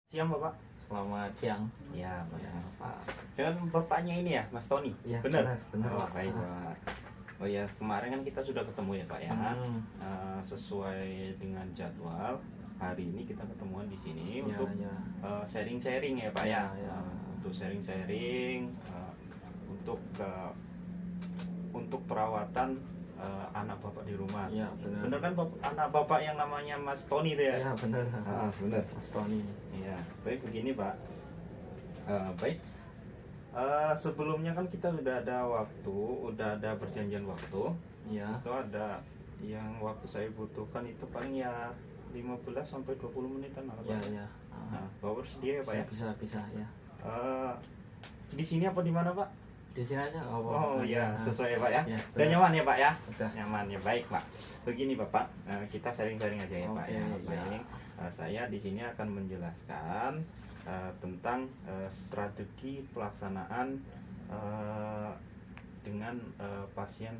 Siang Bapak. Selamat siang. Ya, Ya, Pak. Dengan bapaknya ini ya, Mas Tony. Ya, Benar. benar, Oh, Pak. baik, Pak. Oh ya, kemarin kan kita sudah ketemu ya, Pak ya. Hmm. Sesuai dengan jadwal, hari ini kita ketemuan di sini Ya, untuk ya. sharing-sharing ya, Pak ya. Ya, ya. Untuk sharing-sharing untuk perawatan anak Bapak di rumah. Ya, benar. Benar kan anak Bapak yang namanya Mas Tony itu ya? Ya, benar. Benar. Mas Tony. Iya, baik begini Pak. Baik. Sebelumnya kan kita udah ada perjanjian waktu. Ya. Itu ada yang waktu saya butuhkan itu paling ya 15 sampai 20 menitan lah, Pak. Ya, ya. Nah, Bapak bersedia ya, Pak ya? Bisa ya. Di sini apa di mana, Pak? Di sini aja. Oh iya, sesuai ya, Pak ya. Ya, Udah nyaman ya, Pak ya? Udah. Nyaman ya, baik, Pak. Begini, Bapak, kita sharing-sharing aja ya, Pak Oke, ya. ya. Baik. Saya di sini akan menjelaskan tentang strategi pelaksanaan dengan pasien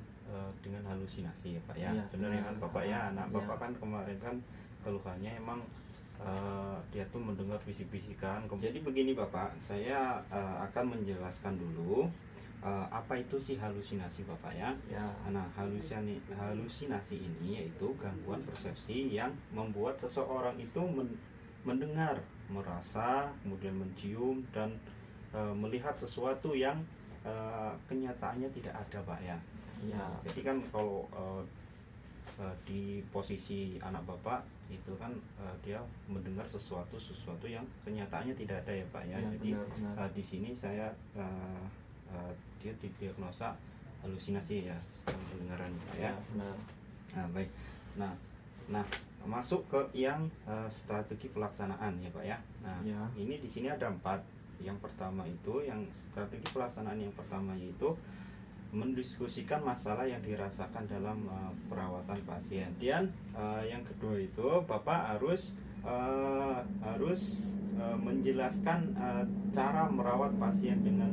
dengan halusinasi ya Pak ya. Ya, Benar ya kan Bapak ya. Anak ya. Bapak kan kemarin kan keluhannya emang dia tuh mendengar bisik-bisikan. Jadi begini Bapak, saya akan menjelaskan dulu apa itu sih halusinasi Bapak ya. Ya. Nah, halusinasi ini yaitu gangguan persepsi yang membuat seseorang itu mendengar, merasa, kemudian mencium dan melihat sesuatu yang kenyataannya tidak ada Pak ya. Ya. Jadi kan kalau di posisi anak Bapak itu kan dia mendengar sesuatu yang kenyataannya tidak ada ya Pak ya. Ya, Jadi benar. di sini saya dia didiagnosa halusinasi ya, sistem pendengaran Pak ya. Ya, benar. Nah, baik. Nah, masuk ke yang strategi pelaksanaan ya Pak ya. Nah, Ya. ini di sini ada 4. Yang pertama itu, yang strategi pelaksanaan yang pertama yaitu mendiskusikan masalah yang dirasakan dalam perawatan pasien. Dan yang kedua itu Bapak harus menjelaskan cara merawat pasien dengan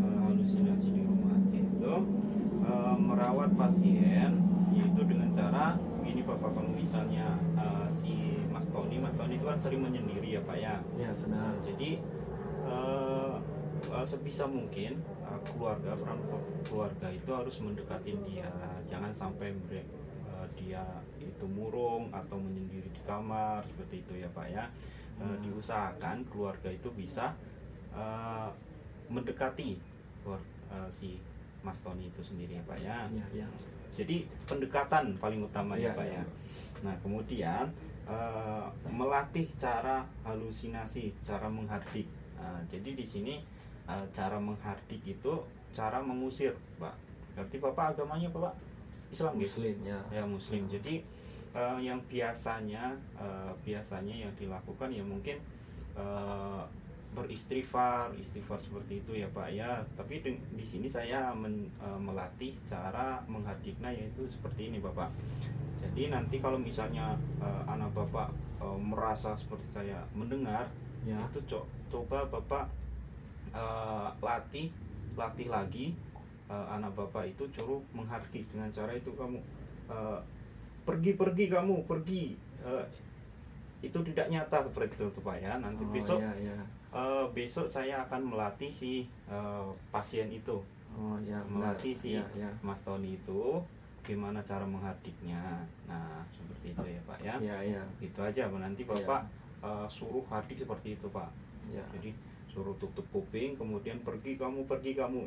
halusinasi di rumah, yaitu merawat pasien yaitu dengan cara ini Bapak. Kalau misalnya si Mas Tony itu kan sering menyendiri ya Pak ya. Ya, benar. Jadi sebisa mungkin peran keluarga itu harus mendekatin dia, jangan sampai dia itu murung atau menyendiri di kamar seperti itu ya Pak ya. Diusahakan keluarga itu bisa mendekati si Mas Tony itu sendiri ya Pak ya. Ya, ya. Jadi pendekatan paling utama ya, Ya, Pak ya. ya. Nah, kemudian melatih cara halusinasi, cara menghardik. Jadi di sini cara menghardik itu cara mengusir, Pak. Berarti Bapak agamanya Bapak Islam gitu? Muslim ya. Ya, Muslim. Jadi yang biasanya yang dilakukan ya mungkin beristighfar seperti itu ya Pak ya. Tapi di sini saya melatih cara menghardiknya yaitu seperti ini Bapak. Jadi nanti kalau misalnya anak Bapak merasa seperti kayak mendengar Ya. itu coba Bapak latih lagi anak Bapak itu suruh menghardik dengan cara itu. Kamu pergi kamu pergi, itu tidak nyata seperti itu Pak ya. Nanti besok Ya, ya. besok saya akan melatih si pasien itu, Ya, melatih si ya, ya. Mas Tony itu gimana cara menghardiknya. Nah, seperti itu ya Pak ya. Ya, ya. Itu aja nanti Bapak suruh hardik seperti itu Pak. Ya. Jadi suruh tutup kuping, kemudian pergi kamu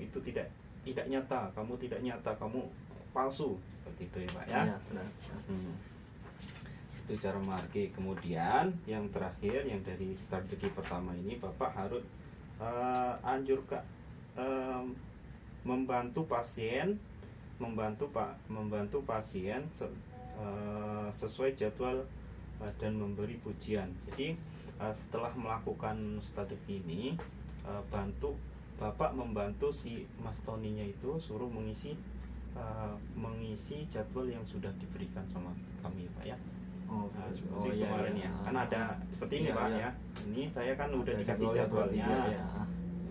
itu tidak nyata, kamu palsu, seperti itu ya Pak ya. Ya, benar. Itu cara menghargai. Kemudian yang terakhir, yang dari strategi pertama ini Bapak harus anjurkan membantu pasien sesuai jadwal dan memberi pujian. Jadi setelah melakukan strategi ini, Bapak membantu si Mas Tony-nya itu suruh mengisi jadwal yang sudah diberikan sama kami Pak ya. Seperti iya, kemarin iya. ya. Kan ada seperti ini Iya, Pak iya. ya. Ini saya kan udah Ada dikasih jadwalnya jadwalnya. berarti, ya.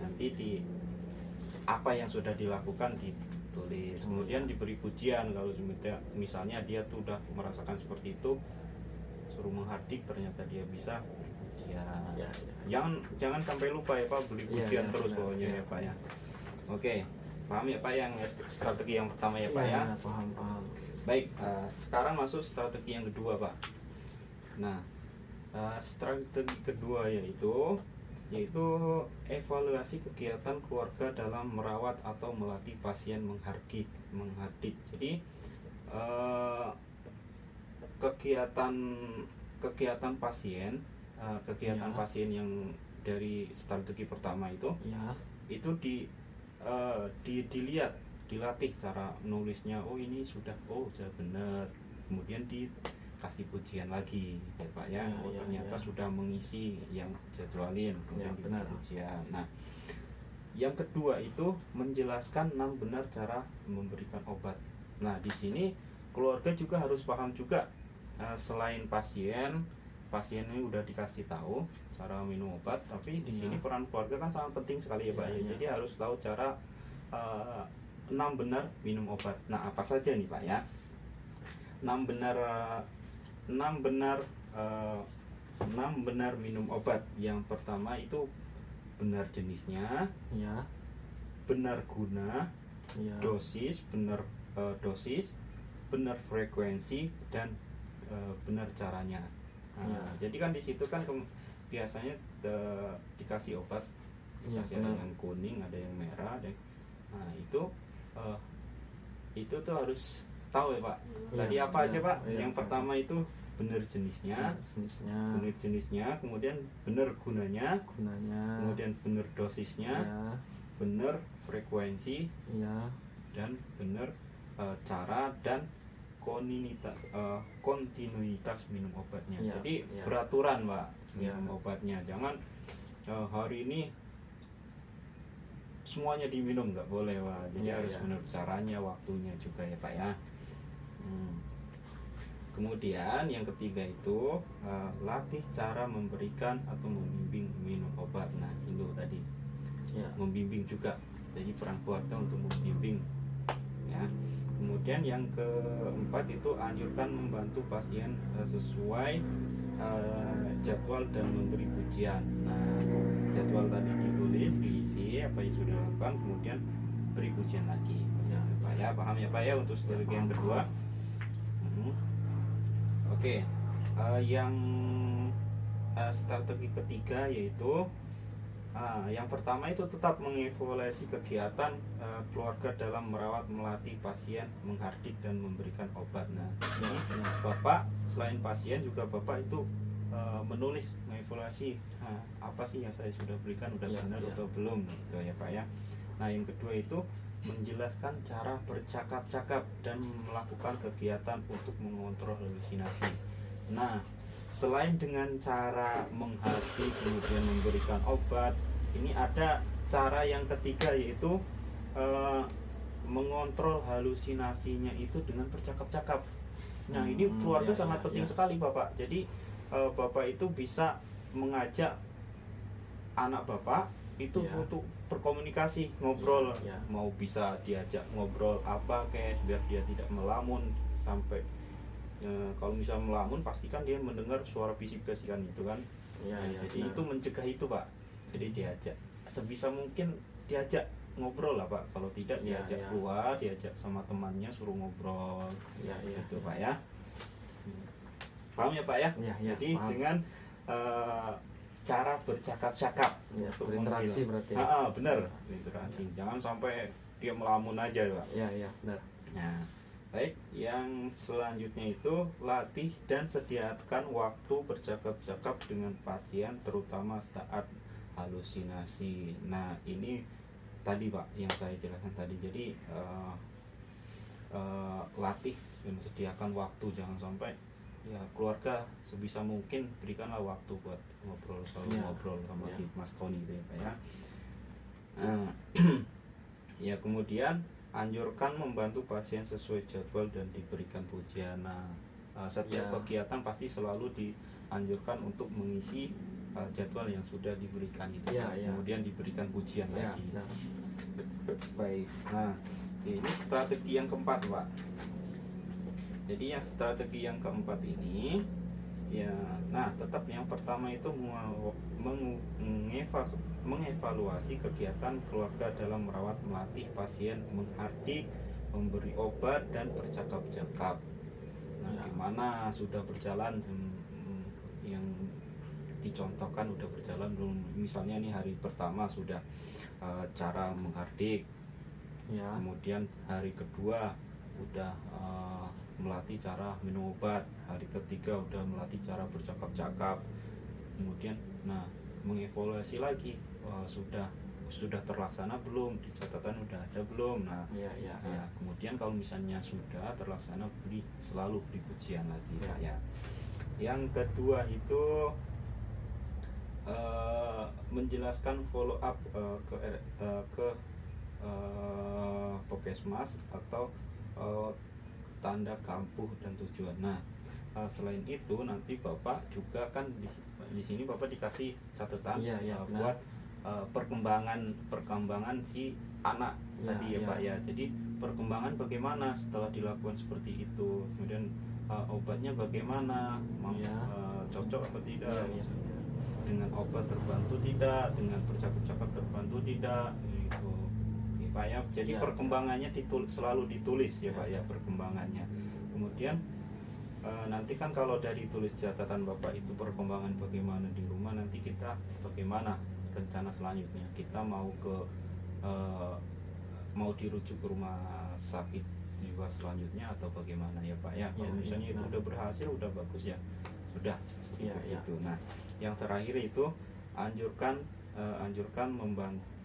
Nanti di apa yang sudah dilakukan ditulis. Kemudian Iya. diberi pujian kalau misalnya dia tuh udah merasakan seperti itu, suruh menghardik ternyata dia bisa ujian. Ya, Jangan sampai lupa ya Pak, beli Iya, ujian iya, terus benar, pokoknya iya. ya Pak ya. Oke, paham ya Pak yang strategi yang pertama ya Pak ya. Paham. Baik, sekarang masuk strategi yang kedua Pak. Nah, strategi kedua yaitu evaluasi kegiatan keluarga dalam merawat atau melatih pasien menghardik. Jadi kegiatan pasien Ya. pasien yang dari strategi pertama itu Ya. dilihat, dilatih cara nulisnya. Oh ini sudah benar, kemudian dikasih pujian lagi ya Pak ya. Ternyata sudah mengisi yang jadwalin, kemudian benar. pujian. Nah, yang kedua itu menjelaskan benar cara memberikan obat. Nah, di sini keluarga juga harus paham juga, selain pasien ini udah dikasih tahu cara minum obat, tapi di sini peran keluarga kan sangat penting sekali ya Pak. Jadi harus tahu cara 6 benar minum obat. Nah, apa saja nih Pak ya? 6 benar minum obat. Yang pertama itu benar jenisnya, Ya. benar guna, Ya. benar frekuensi, dan benar caranya. Nah, jadi kan di situ kan biasanya dikasih obat, dikasih ada yang kuning, ada yang merah, nah itu tuh harus tahu ya Pak. Tadi apa aja Pak? Yang pertama itu benar jenisnya, kemudian benar gunanya, kemudian benar dosisnya, benar frekuensi, dan benar cara dan kontinuitas minum obatnya. Jadi beraturan Pak minum obatnya. Jangan hari ini semuanya diminum, nggak boleh Pak. Jadi harus benar caranya, waktunya juga ya Pak ya. Kemudian yang ketiga itu latih cara memberikan atau membimbing minum obat. Nah itu tadi membimbing juga. Jadi peran keluarga untuk membimbing ya. Kemudian yang keempat itu anjurkan membantu pasien sesuai jadwal dan memberi pujian. Nah, jadwal tadi ditulis, diisi apa yang sudah dilakukan, kemudian beri pujian lagi. Pak ya, paham ya Pak ya untuk strategi yang kedua. Oke, yang strategi ketiga yaitu yang pertama itu tetap mengevaluasi kegiatan keluarga dalam merawat, melatih pasien, menghardik, dan memberikan obat. Nah, ini Bapak selain pasien juga Bapak itu menulis, mengevaluasi apa sih yang saya sudah berikan, udah benar atau belum gitu ya Pak ya. Nah, yang kedua itu menjelaskan cara bercakap-cakap dan melakukan kegiatan untuk mengontrol halusinasi. Nah, selain dengan cara menghardik kemudian memberikan obat, ini ada cara yang ketiga yaitu mengontrol halusinasinya itu dengan bercakap-cakap. Nah, ini keluarga sangat penting sekali Bapak. Jadi Bapak itu bisa mengajak anak Bapak itu untuk berkomunikasi, ngobrol, mau bisa diajak ngobrol apa kayak biar dia tidak melamun sampai kalau misalnya melamun pastikan dia mendengar suara bisik-bisikan itu kan. Jadi itu mencegah itu Pak. Jadi diajak sebisa mungkin, diajak ngobrol lah Pak. Kalau tidak diajak keluar, diajak sama temannya suruh ngobrol. Gitu Pak ya. Paham ya Pak ya? Jadi paham. Dengan cara bercakap-cakap untuk berinteraksi berarti. Benar, berinteraksi. Jangan sampai dia melamun aja Pak. Benar. Nah, baik, yang selanjutnya itu latih dan sediakan waktu bercakap-cakap dengan pasien terutama saat halusinasi. Nah, ini tadi Pak yang saya jelaskan tadi. Jadi latih dan sediakan waktu, jangan sampai keluarga sebisa mungkin berikanlah waktu buat ngobrol, ngobrol sama si Mas Tony itu ya Pak ya. Ya, kemudian anjurkan membantu pasien sesuai jadwal dan diberikan pujian. Nah, setiap kegiatan pasti selalu dianjurkan untuk mengisi jadwal yang sudah diberikan itu. Kemudian diberikan pujian lagi. Baik. Nah, ini strategi yang keempat Pak. Jadi yang strategi yang keempat ini Ya, nah tetap yang pertama itu mengevaluasi kegiatan keluarga dalam merawat, melatih pasien, menghardik, memberi obat dan bercakap-cakap. Nah, Ya. gimana sudah berjalan yang dicontohkan udah berjalan belum? Misalnya nih hari pertama sudah cara menghardik, Ya. kemudian hari kedua udah melatih cara minum obat, hari ketiga udah melatih cara bercakap-cakap, kemudian nah mengevaluasi lagi, sudah terlaksana belum, di catatan udah ada belum. Nah, Ya, ya, ya. kemudian kalau misalnya sudah terlaksana selalu beri pujian lagi Ya. Pak ya. Yang kedua itu menjelaskan follow up ke Puskesmas atau tanda kampuh dan tujuan. Nah, selain itu nanti Bapak juga kan di sini Bapak dikasih catatan Iya, iya, buat perkembangan si anak Iya, tadi ya iya. Pak ya. Jadi perkembangan bagaimana setelah dilakukan seperti itu, kemudian obatnya bagaimana, Iya. cocok atau tidak, Iya, iya. dengan obat terbantu tidak, dengan bercakap-cakap terbantu tidak, gitu. Oke, Pak ya. Jadi Iya, perkembangannya selalu ditulis ya Iya. Pak ya, perkembangannya. Kemudian nanti kan kalau dari tulis catatan Bapak itu perkembangan bagaimana di rumah, nanti kita bagaimana rencana selanjutnya, kita mau dirujuk ke rumah sakit jiwa selanjutnya atau bagaimana ya Pak ya. Kalau Iya, misalnya iya, itu benar. udah berhasil, udah bagus ya, sudah Iya, iya. gitu. Nah, yang terakhir itu anjurkan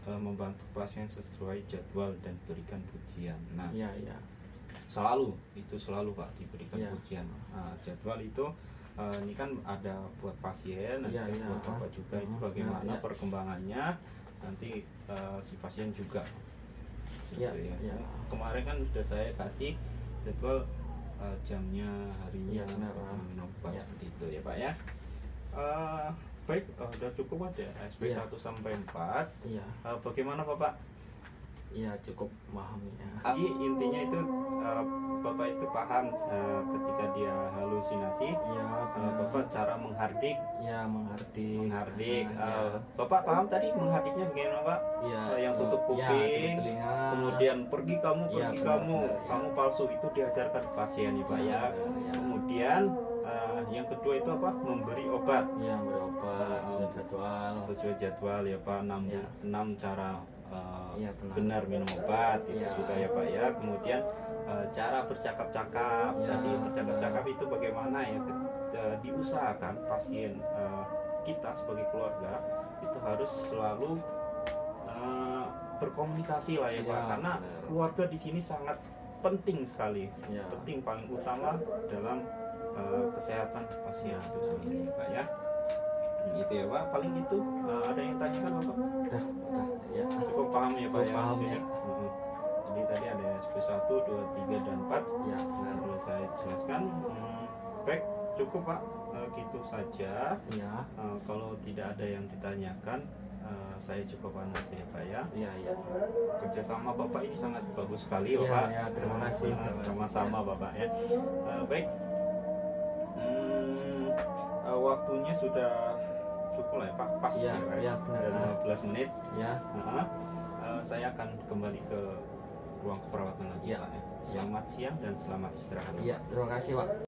membantu pasien sesuai jadwal dan berikan pujian. Nah, Iya, iya. selalu Pak diberikan Iya. pujian. Jadwal itu ini kan ada buat pasien, ada Iya, iya. buat Bapak juga, itu bagaimana Iya. perkembangannya nanti si pasien juga Iya, gitu ya. iya. Kemarin kan sudah saya kasih jadwal jamnya, harinya, Iya, benar, Pak. minum obat, Iya. seperti itu ya Pak ya. Baik, udah cukup Pak ya, SP Iya. 1 sampai 4. Iya. Bagaimana Bapak? Iya, cukup memahami ya. Jadi intinya itu Bapak itu paham ketika dia halusinasi, Iya, benar. Bapak cara menghardik, Ya, menghardik. ya. Bapak paham tadi menghardiknya bagaimana Pak? Iya. Yang tutup Iya, kuping, tutup telinga. kemudian pergi kamu, Iya, pergi benar, kamu, benar, ya. kamu palsu, itu diajarkan ke pasien ya Pak ya. Iya. Kemudian yang kedua itu apa? Memberi obat Iya, berobat sesuai jadwal. sesuai jadwal ya Pak. 6 Iya. cara Iya, benar. benar minum obat itu Iya. sudah ya Pak ya. Kemudian cara bercakap-cakap, Iya, jadi bercakap-cakap itu bagaimana ya, diusahakan pasien kita sebagai keluarga itu harus selalu berkomunikasi lah ya Pak, Iya, karena benar. keluarga di sini sangat penting sekali, Iya. penting paling utama dalam kesehatan pasien itu sendiri ya Pak ya. Gitu ya Pak, paling itu. Ada yang tanyakan Bapak? Udah, ya. Cukup paham ya Pak Cukup ya? paham, Jadi, ya. Jadi tadi ada SP1, 2, 3, dan 4 Ya, benar. sudah saya jelaskan. Baik, cukup Pak. Gitu saja. Iya. Kalau tidak ada yang ditanyakan, saya cukup anak ya Pak ya. Iya, iya. Kerjasama Bapak ini sangat bagus sekali Iya, Bapak. iya, terima kasih. Sama-sama Bapak ya. Baik. Waktunya sudah cukup lah ya Pak, pas Iya, ya, Pak. iya, benar. Ada 15 menit. Ya. Saya akan kembali ke ruang keperawatan lagi Iya. Pak ya. Selamat siang dan selamat istirahat. Iya, terima kasih, Pak.